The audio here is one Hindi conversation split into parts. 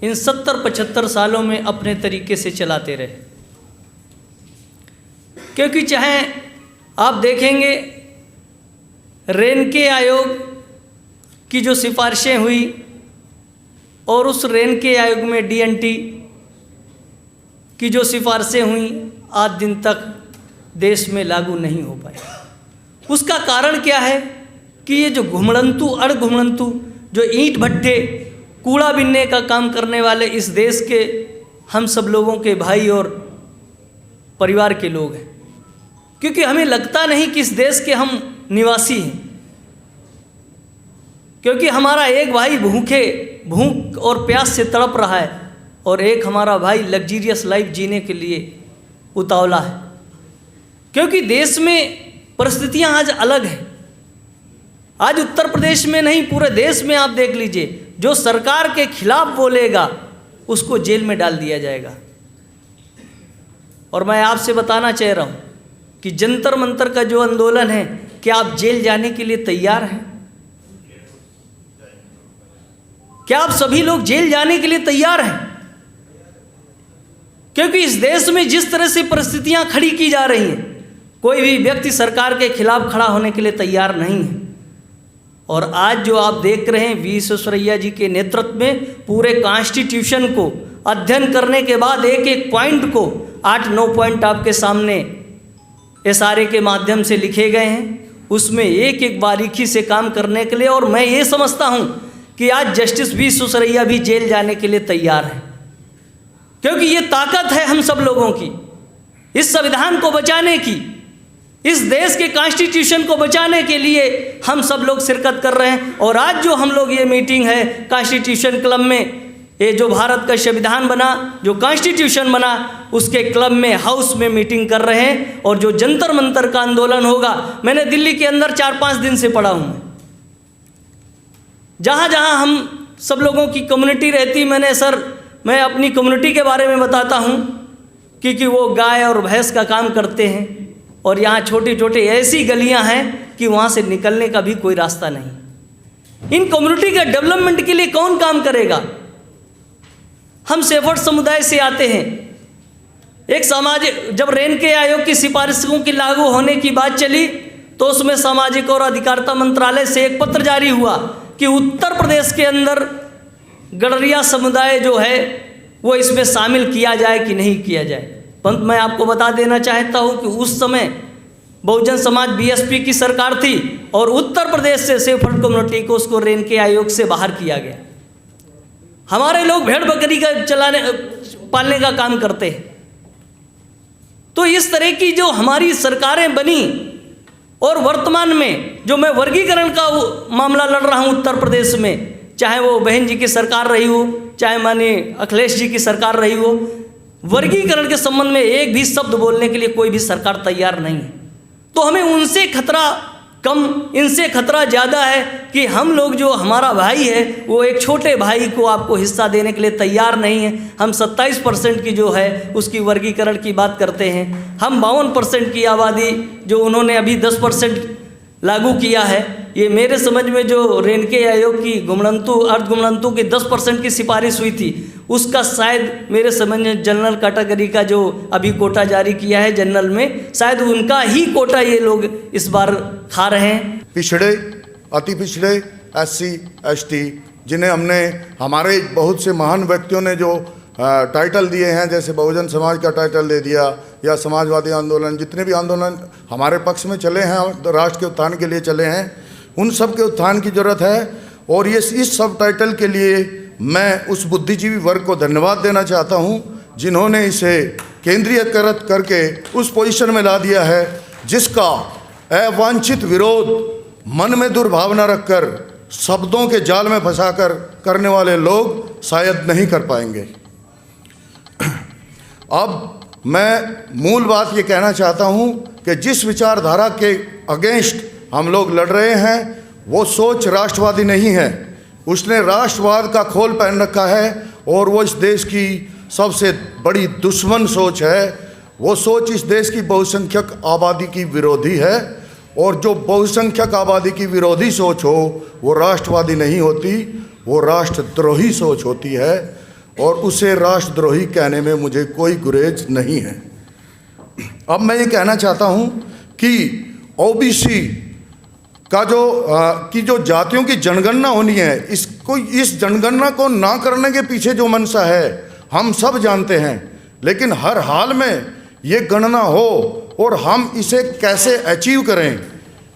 इन 70-75 सालों में अपने तरीके से चलाते रहे। क्योंकि चाहे आप देखेंगे रेनके आयोग की जो सिफारिशें हुई और उस रेनके आयोग में डीएनटी की जो सिफारिशें हुई आज दिन तक देश में लागू नहीं हो पाई। उसका कारण क्या है कि ये जो अड़घुमड़ंतु जो ईंट भट्ठे कूड़ा बीनने का काम करने वाले इस देश के हम सब लोगों के भाई और परिवार के लोग हैं। क्योंकि हमें लगता नहीं कि इस देश के हम निवासी हैं, क्योंकि हमारा एक भाई भूख और प्यास से तड़प रहा है और एक हमारा भाई लग्जीरियस लाइफ जीने के लिए उतावला है। क्योंकि देश में परिस्थितियां आज अलग हैं। आज उत्तर प्रदेश में नहीं, पूरे देश में आप देख लीजिए, जो सरकार के खिलाफ बोलेगा उसको जेल में डाल दिया जाएगा। और मैं आपसे बताना चाह रहा हूं कि जंतर मंतर का जो आंदोलन है, क्या आप जेल जाने के लिए तैयार हैं? क्या आप सभी लोग जेल जाने के लिए तैयार हैं? क्योंकि इस देश में जिस तरह से परिस्थितियां खड़ी की जा रही हैं, कोई भी व्यक्ति सरकार के खिलाफ खड़ा होने के लिए तैयार नहीं है। और आज जो आप देख रहे हैं वी विश्वेश्वरैया जी के नेतृत्व में पूरे कॉन्स्टिट्यूशन को अध्ययन करने के बाद एक एक पॉइंट को 8-9 पॉइंट आपके सामने SRA के माध्यम से लिखे गए हैं। उसमें एक एक बारीकी से काम करने के लिए, और मैं ये समझता हूँ कि आज जस्टिस वी विश्वेश्वरैया भी जेल जाने के लिए तैयार हैं। क्योंकि ये ताकत है हम सब लोगों की, इस संविधान को बचाने की, इस देश के कॉन्स्टिट्यूशन को बचाने के लिए हम सब लोग शिरकत कर रहे हैं। और आज जो हम लोग ये मीटिंग है कॉन्स्टिट्यूशन क्लब में, ये जो भारत का संविधान बना, जो कॉन्स्टिट्यूशन बना, उसके क्लब में हाउस में मीटिंग कर रहे हैं। और जो जंतर मंतर का आंदोलन होगा, मैंने दिल्ली के अंदर 4-5 दिन से पढ़ा हूँ। जहाँ जहाँ हम सब लोगों की कम्युनिटी रहती, मैं अपनी कम्युनिटी के बारे में बताता हूँ, क्योंकि वो गाय और भैंस का काम करते हैं और यहाँ छोटे छोटे ऐसी गलियाँ हैं कि वहाँ से निकलने का भी कोई रास्ता नहीं। इन कम्युनिटी के डेवलपमेंट के लिए कौन काम करेगा? हम सेफर्ड समुदाय से आते हैं। एक सामाजिक, जब रेनके आयोग की सिफारिशों की लागू होने की बात चली तो उसमें सामाजिक और अधिकारिता मंत्रालय से एक पत्र जारी हुआ कि उत्तर प्रदेश के अंदर गडरिया समुदाय जो है वो इसमें शामिल किया जाए कि नहीं किया जाए। परंतु मैं आपको बता देना चाहता हूँ कि उस समय बहुजन समाज BSP की सरकार थी और उत्तर प्रदेश से सेफर्ड कम्युनिटी को उसको रेनके आयोग से बाहर किया गया। हमारे लोग भेड़ बकरी का पालने का काम करते हैं। तो इस तरह की जो हमारी सरकारें बनी, और वर्तमान में जो मैं वर्गीकरण का मामला लड़ रहा हूँ उत्तर प्रदेश में, चाहे वो बहन जी की सरकार रही हो, चाहे माननीय अखिलेश जी की सरकार रही हो, वर्गीकरण के संबंध में एक भी शब्द बोलने के लिए कोई भी सरकार तैयार नहीं है। तो हमें उनसे खतरा कम, इनसे खतरा ज़्यादा है कि हम लोग, जो हमारा भाई है, वो एक छोटे भाई को आपको हिस्सा देने के लिए तैयार नहीं है। हम 27% की जो है उसकी वर्गीकरण की बात करते हैं। हम 52% की आबादी जो उन्होंने अभी 10% लागू किया है, ये मेरे समझ में जो रेनके आयोग की अर्धगुमड़ंतु की 10% की सिफारिश हुई थी, उसका शायद मेरे समझ में जनरल कैटेगरी का जो अभी कोटा जारी किया है जनरल में, शायद उनका ही कोटा ये लोग इस बार खा रहे हैं। पिछड़े, अति पिछड़े, SC ST, जिन्हें हमने, हमारे बहुत से महान व्यक्तियों ने जो टाइटल दिए हैं, जैसे बहुजन समाज का टाइटल दे दिया, या समाजवादी आंदोलन, जितने भी आंदोलन हमारे पक्ष में चले हैं, राष्ट्र के उत्थान के लिए चले हैं, उन सब के उत्थान की जरूरत है। और ये इस सब टाइटल के लिए मैं उस बुद्धिजीवी वर्ग को धन्यवाद देना चाहता हूँ जिन्होंने इसे केंद्रीयकृत करके उस पोजीशन में ला दिया है जिसका अवांछित विरोध मन में दुर्भावना रखकर, शब्दों के जाल में फंसाकर करने वाले लोग शायद नहीं कर पाएंगे। अब मैं मूल बात ये कहना चाहता हूँ कि जिस विचारधारा के अगेंस्ट हम लोग लड़ रहे हैं वो सोच राष्ट्रवादी नहीं है। उसने राष्ट्रवाद का खोल पहन रखा है और वो इस देश की सबसे बड़ी दुश्मन सोच है। वो सोच इस देश की बहुसंख्यक आबादी की विरोधी है, और जो बहुसंख्यक आबादी की विरोधी सोच हो वो राष्ट्रवादी नहीं होती, वो राष्ट्रद्रोही सोच होती है। और उसे राष्ट्रद्रोही कहने में मुझे कोई गुरेज नहीं है। अब मैं ये कहना चाहता हूँ कि ओबीसी का जो जातियों की जनगणना होनी है, इस जनगणना को ना करने के पीछे जो मंशा है हम सब जानते हैं, लेकिन हर हाल में ये गणना हो और हम इसे कैसे अचीव करें,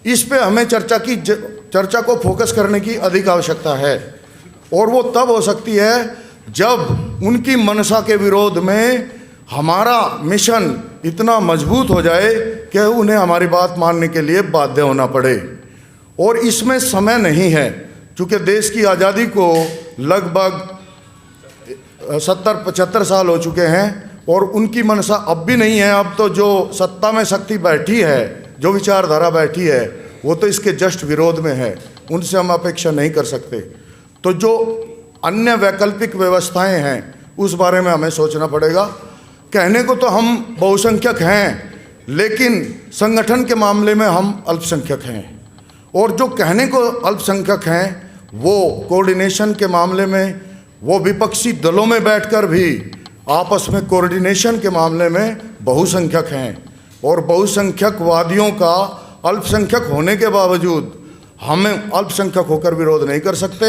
इस पे हमें चर्चा को फोकस करने की अधिक आवश्यकता है। और वो तब हो सकती है जब उनकी मंशा के विरोध में हमारा मिशन इतना मजबूत हो जाए कि उन्हें हमारी बात मानने के लिए बाध्य होना पड़े। और इसमें समय नहीं है, क्योंकि देश की आज़ादी को लगभग 70-75 साल हो चुके हैं और उनकी मंशा अब भी नहीं है। अब तो जो सत्ता में शक्ति बैठी है, जो विचारधारा बैठी है, वो तो इसके जस्ट विरोध में है, उनसे हम अपेक्षा नहीं कर सकते। तो जो अन्य वैकल्पिक व्यवस्थाएं हैं उस बारे में हमें सोचना पड़ेगा। कहने को तो हम बहुसंख्यक हैं, लेकिन संगठन के मामले में हम अल्पसंख्यक हैं। और जो कहने को अल्पसंख्यक हैं वो कोऑर्डिनेशन के मामले में, वो विपक्षी दलों में बैठकर भी आपस में कोऑर्डिनेशन के मामले में बहुसंख्यक हैं। और बहुसंख्यकवादियों का अल्पसंख्यक होने के बावजूद हमें अल्पसंख्यक होकर विरोध नहीं कर सकते।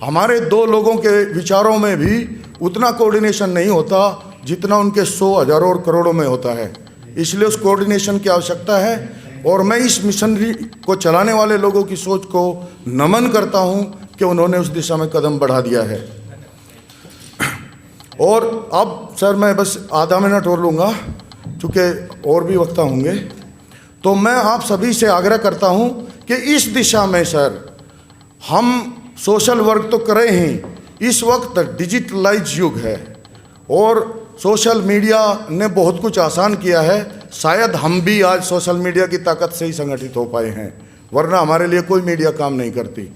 हमारे दो लोगों के विचारों में भी उतना कोऑर्डिनेशन नहीं होता जितना उनके 100, हजारों और करोड़ों में होता है। इसलिए उस कोऑर्डिनेशन की आवश्यकता है। और मैं इस मिशनरी को चलाने वाले लोगों की सोच को नमन करता हूं कि उन्होंने उस दिशा में कदम बढ़ा दिया है। और अब सर मैं बस आधा मिनट और लूँगा, चूँकि और भी वक्ता होंगे। तो मैं आप सभी से आग्रह करता हूं कि इस दिशा में सर हम सोशल वर्क तो करें ही। इस वक्त डिजिटलाइज युग है और सोशल मीडिया ने बहुत कुछ आसान किया है। शायद हम भी आज सोशल मीडिया की ताकत से ही संगठित हो पाए हैं, वरना हमारे लिए कोई मीडिया काम नहीं करती।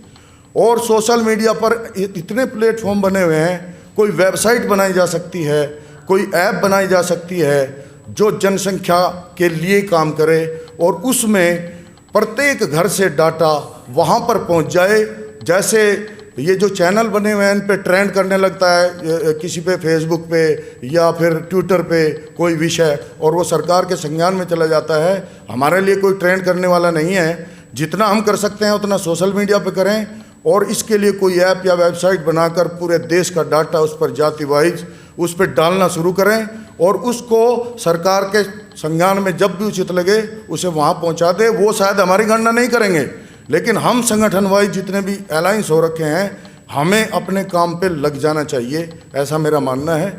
और सोशल मीडिया पर इतने प्लेटफॉर्म बने हुए हैं, कोई वेबसाइट बनाई जा सकती है, कोई ऐप बनाई जा सकती है जो जनसंख्या के लिए काम करे और उसमें प्रत्येक घर से डाटा वहाँ पर पहुँच जाए। जैसे ये जो चैनल बने हुए हैं इन पे ट्रेंड करने लगता है किसी पे फेसबुक पे या फिर ट्विटर पे कोई विषय, और वो सरकार के संज्ञान में चला जाता है। हमारे लिए कोई ट्रेंड करने वाला नहीं है। जितना हम कर सकते हैं उतना सोशल मीडिया पे करें और इसके लिए कोई ऐप या वेबसाइट बनाकर पूरे देश का डाटा उस पर जाति वाइज उस पर डालना शुरू करें और उसको सरकार के संज्ञान में जब भी उचित लगे उसे वहाँ पहुँचा दे। वो शायद हमारी गणना नहीं करेंगे, लेकिन हम संगठन वाइज जितने भी अलायंस हो रखे हैं हमें अपने काम पे लग जाना चाहिए, ऐसा मेरा मानना है।